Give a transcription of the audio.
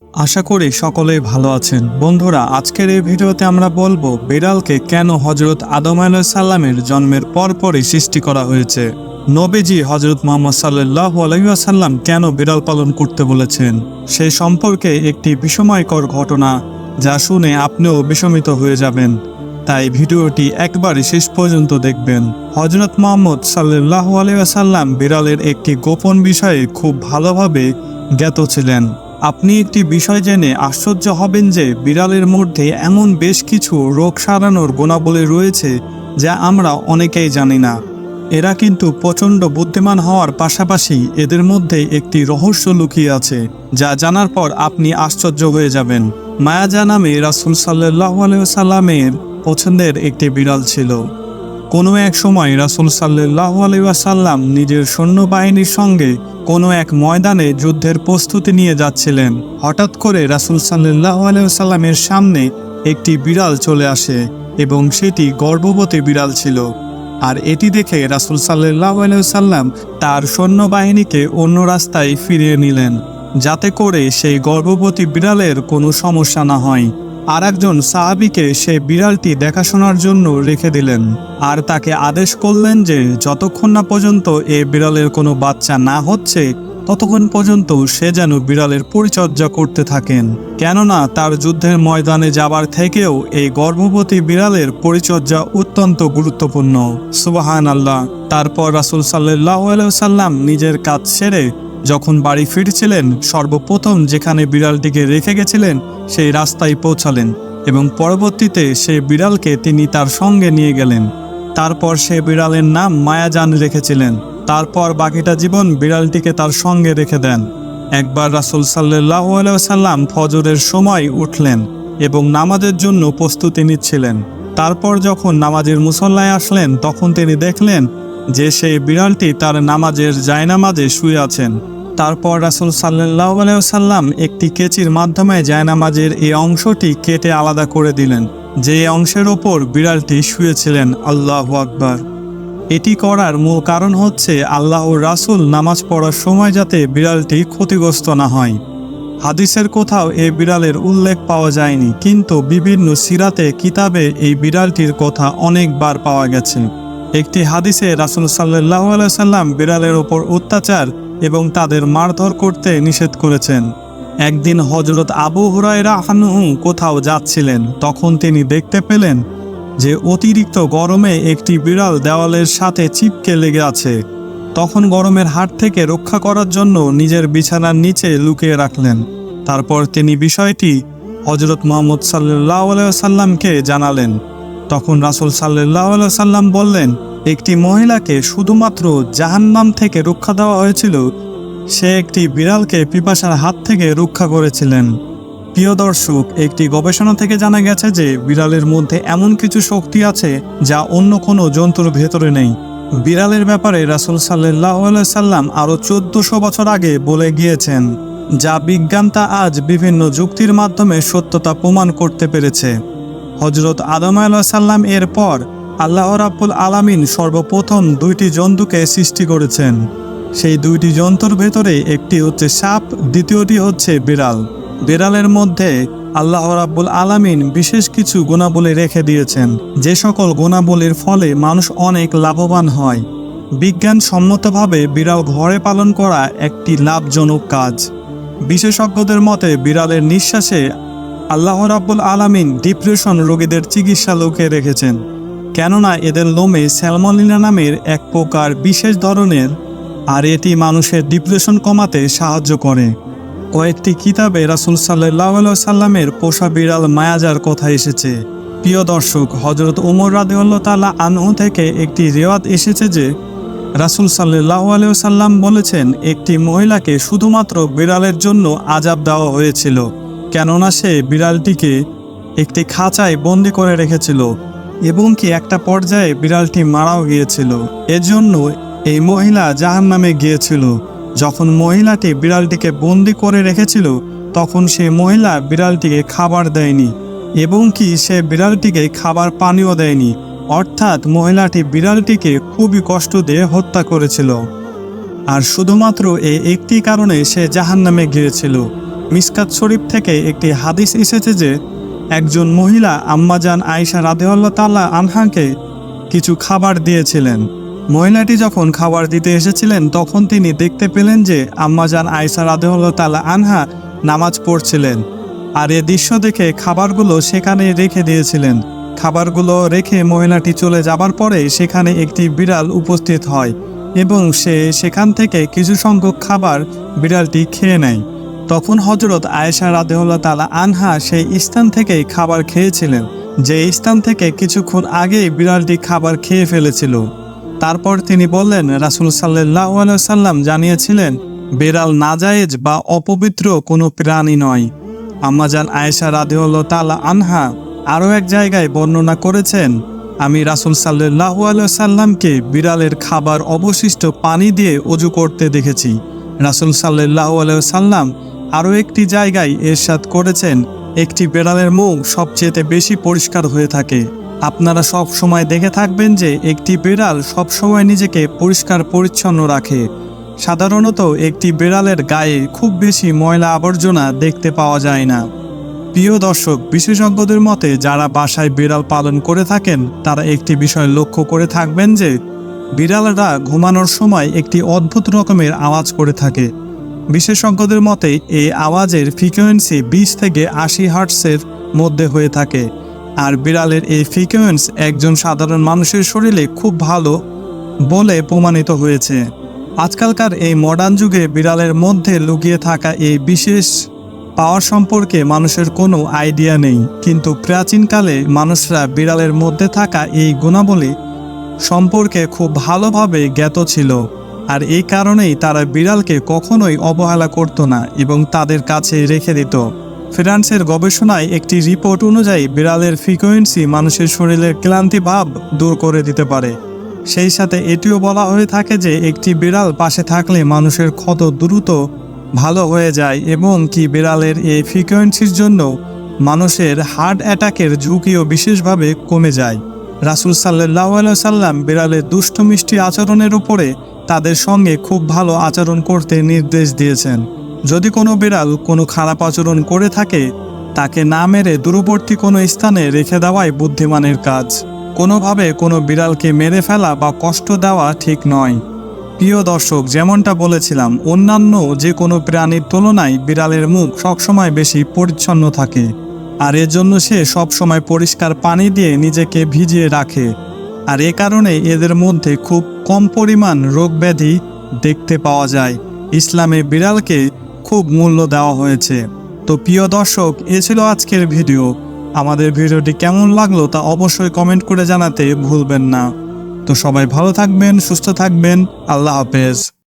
আশা করি সকলেই ভালো আছেন। বন্ধুরা, আজকের এই ভিডিওতে আমরা বলবো বিড়ালকে কেন হযরত আদম আলাইহিস সালামের জন্মের পরপরই সৃষ্টি করা হয়েছে। নবীজি হযরত মুহাম্মদ সাল্লাল্লাহু আলাইহি ওয়াসাল্লাম কেন বিড়াল পালন করতে বলেছেন সেই সম্পর্কে একটি বিস্ময়কর ঘটনা, যা শুনে আপনিও বিস্মিত হয়ে যাবেন। তাই ভিডিওটি একবারই শেষ পর্যন্ত দেখবেন। হযরত মুহাম্মদ সাল্লাল্লাহু আলাইহি ওয়াসাল্লাম বিড়ালের একটি গোপন বিষয়ে খুব ভালোভাবে জ্ঞাত ছিলেন। আপনি একটি বিষয় জেনে আশ্চর্য হবেন যে বিড়ালের মধ্যে এমন বেশ কিছু রোগ সারানোর গুণাবলী রয়েছে যা আমরা অনেকেই জানি না। এরা কিন্তু প্রচণ্ড বুদ্ধিমান হওয়ার পাশাপাশি এদের মধ্যে একটি রহস্য লুকিয়ে আছে, যা জানার পর আপনি আশ্চর্য হয়ে যাবেন। মায়াজা নামে রাসূল সাল্লাল্লাহু আলাইহি ওয়াসাল্লামের পছন্দের একটি বিড়াল ছিল। কোনো এক সময় রাসূল সাল্লাল্লাহু আলাইহি ওয়াসাল্লাম নিজের সৈন্যবাহিনীর সঙ্গে কোনো এক ময়দানে যুদ্ধের প্রস্তুতি নিয়ে যাচ্ছিলেন। হঠাৎ করে রাসূল সাল্লাল্লাহু আলাইহি ওয়াসাল্লামের সামনে একটি বিড়াল চলে আসে এবং সেটি গর্ভবতী বিড়াল ছিল। আর এটি দেখে রাসূল সাল্লাল্লাহু আলাইহি ওয়াসাল্লাম তার সৈন্যবাহিনীকে অন্য রাস্তায় ফিরিয়ে নিলেন, যাতে করে সেই গর্ভবতী বিড়ালের কোনো সমস্যা না হয়। আর একজন সাহাবীকে সে বিড়ালটি দেখাশোনার জন্য রেখে দিলেন, আর তাকে আদেশ করলেন যে যতক্ষণ না পর্যন্ত এই বিড়ালের কোনো বাচ্চা না হচ্ছে ততক্ষণ পর্যন্ত সে যেন বিড়ালের পরিচর্যা করতে থাকেন, কেননা তার যুদ্ধের ময়দানে যাবার থেকেও এই গর্ভবতী বিড়ালের পরিচর্যা অত্যন্ত গুরুত্বপূর্ণ। সুবহানাল্লাহ। তারপর রাসূল সাল্লাল্লাহু আলাইহি ওয়াসাল্লাম নিজের কাজ সেরে যখন বাড়ি ফিরছিলেন, সর্বপ্রথম যেখানে বিড়ালটিকে রেখে গেছিলেন সেই রাস্তায় পৌঁছালেন এবং পরবর্তীতে সেই বিড়ালকে তিনি তার সঙ্গে নিয়ে গেলেন। তারপর সে বিড়ালের নাম মায়াজান রেখেছিলেন। তারপর বাকিটা জীবন বিড়ালটিকে তার সঙ্গে রেখে দেন। একবার রাসূল সাল্লাল্লাহু আলাইহি ওয়াসাল্লাম ফজরের সময় উঠলেন এবং নামাজের জন্য প্রস্তুতি নিচ্ছিলেন। তারপর যখন নামাজের মুসল্লায় আসলেন, তখন তিনি দেখলেন যে সেই বিড়ালটি তার নামাজের জায়নামাজে শুয়ে আছেন। তারপর রাসূল সাল্লাল্লাহু আলাইহি ওয়াসাল্লাম একটি কেচির মাধ্যমে জায়নামাজের এই অংশটি কেটে আলাদা করে দিলেন, যে অংশের ওপর বিড়ালটি শুয়েছিলেন। আল্লাহু আকবার। এটি করার মূল কারণ হচ্ছে আল্লাহর রাসূল নামাজ পড়ার সময় যাতে বিড়ালটি ক্ষতিগ্রস্ত না হয়। হাদিসের কোথাও এই বিড়ালের উল্লেখ পাওয়া যায়নি, কিন্তু বিভিন্ন সিরাতে কিতাবে এই বিড়ালটির কথা অনেকবার পাওয়া গেছে। একটি হাদিসে রাসূল সাল্লাল্লাহু আলাইহি ওয়াসাল্লাম বিড়ালের ওপর অত্যাচার এবং তাদের মারধর করতে নিষেধ করেছেন। একদিন হযরত আবু হুরায়রা আনহু কোথাও যাচ্ছিলেন, তখন তিনি দেখতে পেলেন যে অতিরিক্ত গরমে একটি বিড়াল দেওয়ালের সাথে চিপকে লেগে আছে। তখন গরমের হাত থেকে রক্ষা করার জন্য নিজের বিছানার নিচে লুকিয়ে রাখলেন। তারপর তিনি বিষয়টি হযরত মুহাম্মদ সাল্লাল্লাহু আলাইহি ওয়াসাল্লামকে জানালেন। তখন রাসূল সাল্লাল্লাহু আলাইহি ওয়াসাল্লাম বললেন, একটি মহিলাকে শুধুমাত্র জাহান্নাম থেকে রক্ষা দেওয়া হয়েছিল, সে একটি বিড়ালকে পিপাসার হাত থেকে রক্ষা করেছিলেন। প্রিয় দর্শক, একটি গবেষণা থেকে জানা গেছে যে বিড়ালের মধ্যে এমন কিছু শক্তি আছে যা অন্য কোনো জন্তুর ভেতরে নেই। বিড়ালের ব্যাপারে রাসূল সাল্লাল্লাহু আলাইহি ওয়াসাল্লাম আরও 1400 বছর আগে বলে গিয়েছেন, যা বিজ্ঞান তা আজ বিভিন্ন যুক্তির মাধ্যমে সত্যতা প্রমাণ করতে পেরেছে। হযরত আদম আলাইহিস সালাম এর পর আল্লাহ রাব্বুল আলামিন সর্বপ্রথম দুইটি জন্তুকে সৃষ্টি করেছেন। সেই দুইটি জন্তুর ভেতরে একটি হচ্ছে সাপ, দ্বিতীয়টি হচ্ছে বিড়াল। বিড়ালের মধ্যে আল্লাহ রাব্বুল আলামিন বিশেষ কিছু গুণাবলী রেখে দিয়েছেন, যে সকল গুণাবলীর ফলে মানুষ অনেক লাভবান হয়। বিজ্ঞানসম্মতভাবে বিড়াল ঘরে পালন করা একটি লাভজনক কাজ। বিশেষজ্ঞদের মতে বিড়ালের নিঃশ্বাসে আল্লাহ রাব্বুল আলামিন ডিপ্রেশন রোগীদের চিকিৎসা লুকিয়ে রেখেছেন, কেননা এদের লোমে স্যালমোনেলা নামের এক প্রকার বিশেষ ধরনের, আর এটি মানুষের ডিপ্রেশন কমাতে সাহায্য করে। কয়েকটি কিতাবে রাসূল সাল্লাল্লাহু আলাইহি ওয়াসাল্লামের পোষা বিড়াল মায়াজার কথা এসেছে। প্রিয় দর্শক, হযরত ওমর রাদিয়াল্লাহু তাআলা আনহু থেকে একটি রিওয়ায়াত এসেছে যে রাসূল সাল্লাল্লাহু আলাইহি ওয়াসাল্লাম বলেছেন, একটি মহিলাকে শুধুমাত্র বিড়ালের জন্য আযাব দেওয়া হয়েছিল, কেননা সে বিড়ালটিকে একটি খাঁচায় বন্দি করে রেখেছিল এবং কি একটা পর্যায়ে বিড়ালটি মারাও গিয়েছিল। এজন্য এই মহিলা জাহান্নামে গিয়েছিল। যখন মহিলাটি বিড়ালটিকে বন্দি করে রেখেছিল, তখন সেই মহিলা বিড়ালটিকে খাবার দেয়নি এবং কি সে বিড়ালটিকে খাবার পানিও দেয়নি, অর্থাৎ মহিলাটি বিড়ালটিকে খুবই কষ্ট দিয়ে হত্যা করেছিল। আর শুধুমাত্র এই একটি কারণে সে জাহান্নামে গিয়েছিল। মিসকাত শরীফ থেকে একটি হাদিস এসেছে যে একজন মহিলা আম্মাজান আয়েশা রাদিয়াল্লাহু তাআলা আনহাকে কিছু খাবার দিয়েছিলেন। মহিলাটি যখন খাবার দিতে এসেছিলেন তখন তিনি দেখতে পেলেন যে আম্মাজান আয়েশা রাদিয়াল্লাহু তাআলা আনহা নামাজ পড়ছিলেন, আর এ দৃশ্য দেখে খাবারগুলো সেখানে রেখে দিয়েছিলেন। খাবারগুলো রেখে মহিলাটি চলে যাবার পরে সেখানে একটি বিড়াল উপস্থিত হয় এবং সে সেখান থেকে কিছু সংখ্যক খাবার বিড়ালটি খেয়ে নেয়। তখন হযরত আয়েশা রাদিয়াল্লাহু তাআলা আনহা সেই স্থান থেকেই খাবার খেয়েছিলেন, যে স্থান থেকে কিছুক্ষণ আগেই বিড়ালটি খাবার খেয়ে ফেলেছিল। তারপর তিনি বললেন, রাসূল সাল্লাল্লাহু আলাইহি ওয়াসাল্লাম জানিয়েছিলেন বিড়াল নাজায়েজ বা অপবিত্র কোনো প্রাণী নয়। আম্মাজান আয়েশা রাদিয়াল্লাহু তাআলা আনহা আরও এক জায়গায় বর্ণনা করেছেন, আমি রাসূল সাল্লাল্লাহু আলাইহি ওয়াসাল্লামকে বিড়ালের খাবার অবশিষ্ট পানি দিয়ে ওযু করতে দেখেছি। রাসূল সাল্লাল্লাহু আলাইহি ওয়াসাল্লাম আরও একটি জায়গায় ইরশাদ করেছেন, একটি বিড়ালের মুখ সবচেয়ে বেশি পরিষ্কার হয়ে থাকে। আপনারা সব সময় দেখে থাকবেন যে একটি বিড়াল সবসময় নিজেকে পরিষ্কার পরিচ্ছন্ন রাখে। সাধারণত একটি বিড়ালের গায়ে খুব বেশি ময়লা আবর্জনা দেখতে পাওয়া যায় না। প্রিয় দর্শক, বিশেষজ্ঞদের মতে যারা বাসায় বিড়াল পালন করে থাকেন তারা একটি বিষয় লক্ষ্য করে থাকবেন যে বিড়ালরা ঘুমানোর সময় একটি অদ্ভুত রকমের আওয়াজ করে থাকে। বিশেষজ্ঞদের মতে এই আওয়াজের ফ্রিকোয়েন্সি 20 থেকে 80 হার্টজের মধ্যে হয়ে থাকে, আর বিড়ালের এই ফ্রিকোয়েন্সি একজন সাধারণ মানুষের শরীরে খুব ভালো বলে প্রমাণিত হয়েছে। আজকালকার এই মডার্ন যুগে বিড়ালের মধ্যে লুকিয়ে থাকা এই বিশেষ পাওয়ার সম্পর্কে মানুষের কোনো আইডিয়া নেই, কিন্তু প্রাচীনকালে মানুষরা বিড়ালের মধ্যে থাকা এই গুণাবলী সম্পর্কে খুব ভালোভাবে জ্ঞাত ছিল, আর এই কারণেই তারা বিড়ালকে কখনোই অবহেলা করত না এবং তাদের কাছে রেখে দিত। ফ্রান্সের গবেষণায় একটি রিপোর্ট অনুযায়ী বিড়ালের ফ্রিকোয়েন্সি মানুষের শরীরের ক্লান্তি ভাব দূর করে দিতে পারে। সেই সাথে এটিও বলা হয়ে থাকে যে একটি বিড়াল পাশে থাকলে মানুষের ক্ষত দ্রুত ভালো হয়ে যায় এবং কি বিড়ালের এই ফ্রিকোয়েন্সির জন্য মানুষের হার্ট অ্যাটাকের ঝুঁকিও বিশেষভাবে কমে যায়। রাসূল সাল্লাল্লাহু আলাইহি ওয়াসাল্লাম বিড়ালের দুষ্ট মিষ্টি আচরণের উপরে তাদের সঙ্গে খুব ভালো আচরণ করতে নির্দেশ দিয়েছেন। যদি কোনো বিড়াল কোনো খারাপ আচরণ করে থাকে তাকে না মেরে দূরবর্তী কোনো স্থানে রেখে দেওয়াই বুদ্ধিমানের কাজ। কোনোভাবে কোনো বিড়ালকে মেরে ফেলা বা কষ্ট দেওয়া ঠিক নয়। প্রিয় দর্শক, যেমনটা বলেছিলাম, অন্যান্য যে কোনো প্রাণীর তুলনায় বিড়ালের মুখ সবসময় বেশি পরিচ্ছন্ন থাকে, আর এর জন্য সে সবসময় পরিষ্কার পানি দিয়ে নিজেকে ভিজিয়ে রাখে, আর এ কারণে এদের মধ্যে খুব কম পরিমাণ রোগ ব্যাধি দেখতে পাওয়া যায়। ইসলামে বিড়ালকে খুব মূল্য দেওয়া হয়েছে। তো প্রিয় দর্শক, এ ছিল আজকের ভিডিও। আমাদের ভিডিওটি কেমন লাগলো তা অবশ্যই কমেন্ট করে জানাতে ভুলবেন না। তো সবাই ভালো থাকবেন, সুস্থ থাকবেন। আল্লাহ হাফেজ।